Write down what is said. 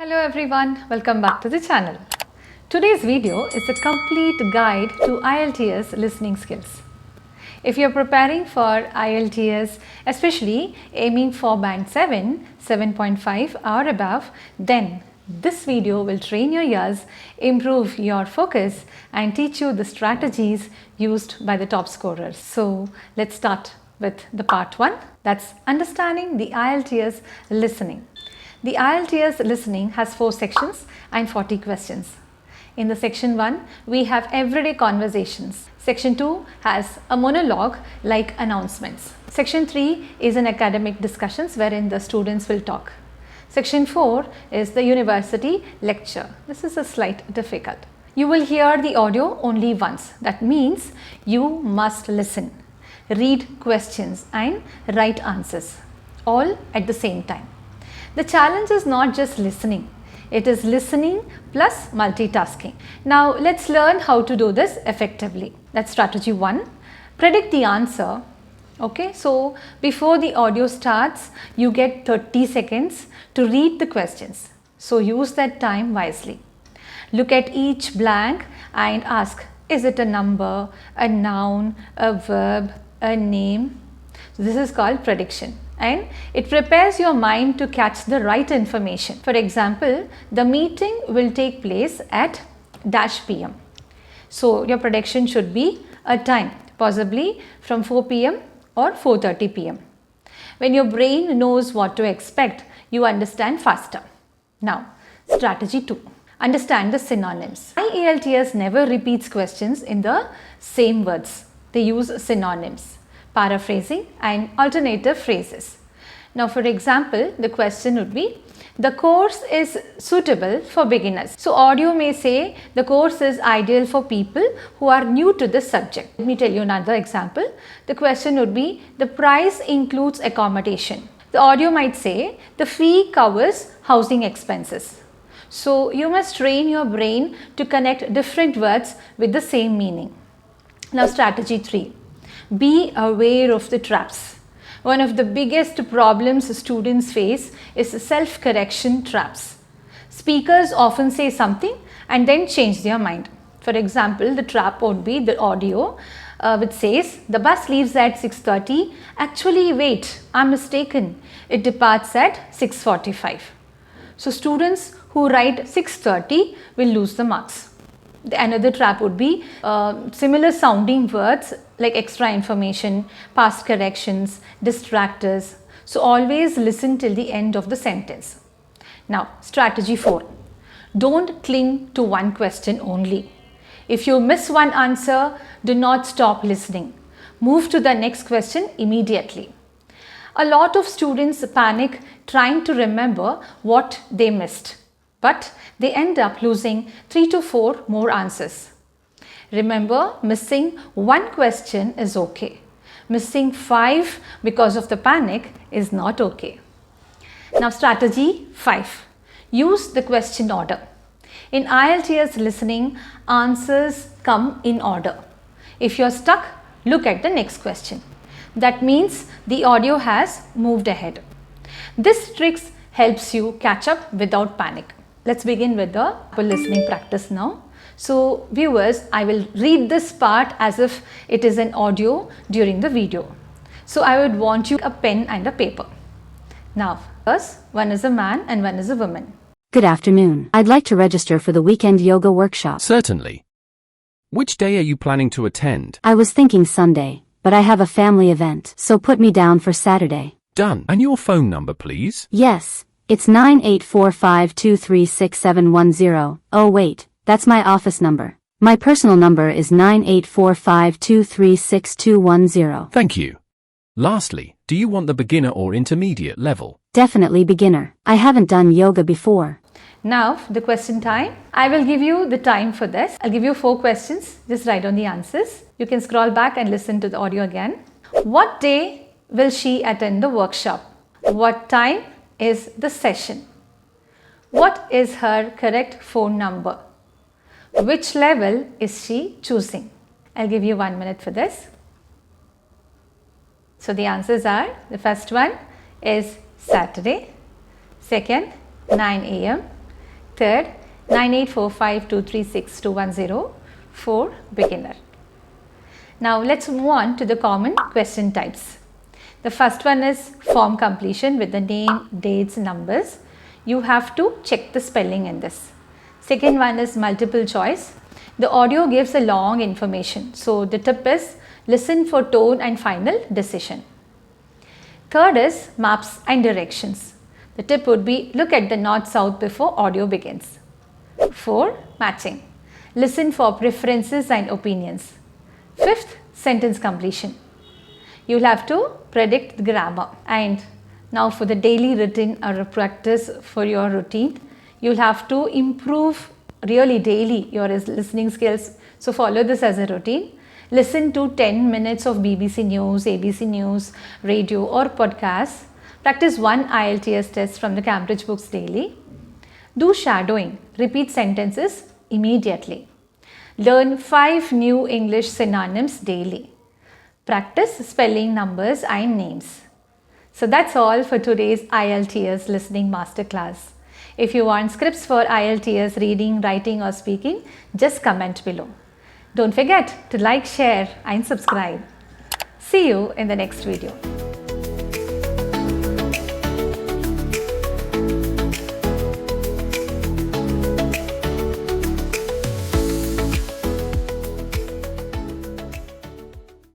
Hello everyone, welcome back to the channel. Today's video is a complete guide to IELTS listening skills. If you're preparing for IELTS, especially aiming for band 7, 7.5 or above, then this video will train your ears, improve your focus and teach you the strategies used by the top scorers. So let's start with the part 1, that's understanding the IELTS listening. The IELTS listening has 4 sections and 40 questions. In the section 1, we have everyday conversations. Section 2 has a monologue like announcements. Section 3 is an academic discussions wherein the students will talk. Section 4 is the university lecture. This is a slight difficult. You will hear the audio only once. That means you must listen, read questions and write answers all at the same time. The challenge is not just listening, it is listening plus multitasking. Now let's learn how to do this effectively. That's strategy 1. Predict the answer. Okay, so before the audio starts, you get 30 seconds to read the questions. So use that time wisely. Look at each blank and ask, is it a number, a noun, a verb, a name? So this is called prediction. And it prepares your mind to catch the right information. For example, the meeting will take place at dash PM. So your prediction should be a time, possibly from 4 PM or 4:30 PM. When your brain knows what to expect, you understand faster. Now, strategy 2. Understand the synonyms. IELTS never repeats questions in the same words. They use synonyms, paraphrasing and alternative phrases. Now for example, the question would be, the course is suitable for beginners. So audio may say, the course is ideal for people who are new to this subject. Let me tell you another example. The question would be, the price includes accommodation. The audio might say, the fee covers housing expenses. So you must train your brain to connect different words with the same meaning. Now strategy 3. Be aware of the traps. One of the biggest problems students face is self-correction traps. Speakers often say something and then change their mind. For example, the trap would be the audio which says, the bus leaves at 6:30. Actually, wait, I'm mistaken. It departs at 6:45. So students who write 6:30 will lose the marks. Another trap would be similar sounding words like extra information, past corrections, distractors. So always listen till the end of the sentence. Now, strategy 4. Don't cling to one question only. If you miss one answer, do not stop listening. Move to the next question immediately. A lot of students panic trying to remember what they missed, but they end up losing 3 to 4 more answers. Remember, missing one question is okay. Missing 5 because of the panic is not okay. Now strategy 5. Use the question order. In IELTS listening, answers come in order. If you're stuck, look at the next question. That means the audio has moved ahead. This trick helps you catch up without panic. Let's begin with the listening practice now. So viewers, I will read this part as if it is an audio during the video. So I would want you a pen and a paper. Now, first, one is a man and one is a woman. Good afternoon. I'd like to register for the weekend yoga workshop. Certainly. Which day are you planning to attend? I was thinking Sunday, but I have a family event, so put me down for Saturday. Done. And your phone number, please? Yes, it's 9845236710. Oh wait, that's my office number. My personal number is 9845236210. Thank you. Lastly, do you want the beginner or intermediate level? Definitely beginner. I haven't done yoga before. Now the question time. I will give you the time for this. I'll give you 4 questions. Just write down the answers. You can scroll back and listen to the audio again. What day will she attend the workshop? What time is the session? What is her correct phone number? Which level is she choosing? I'll give you 1 minute for this. So the answers are, the first one is Saturday, second 9 AM, Third, 9845236210 for beginner. Now let's move on to the common question types. The first one is form completion with the name, dates, numbers. You have to check the spelling in this. Second one is multiple choice. The audio gives a long information. So the tip is listen for tone and final decision. Third is maps and directions. The tip would be look at the north-south before audio begins. 4. Matching. Listen for preferences and opinions. Fifth, sentence completion. You'll have to predict the grammar. And now for the daily routine or practice for your routine, you'll have to improve really daily your listening skills. So follow this as a routine. Listen to 10 minutes of BBC News, ABC News, radio or podcasts. Practice one IELTS test from the Cambridge books daily. Do shadowing. Repeat sentences immediately. Learn 5 new English synonyms daily. Practice spelling, numbers and names. So that's all for today's IELTS listening masterclass. If you want scripts for IELTS reading, writing or speaking, just comment below. Don't forget to like, share and subscribe. See you in the next video.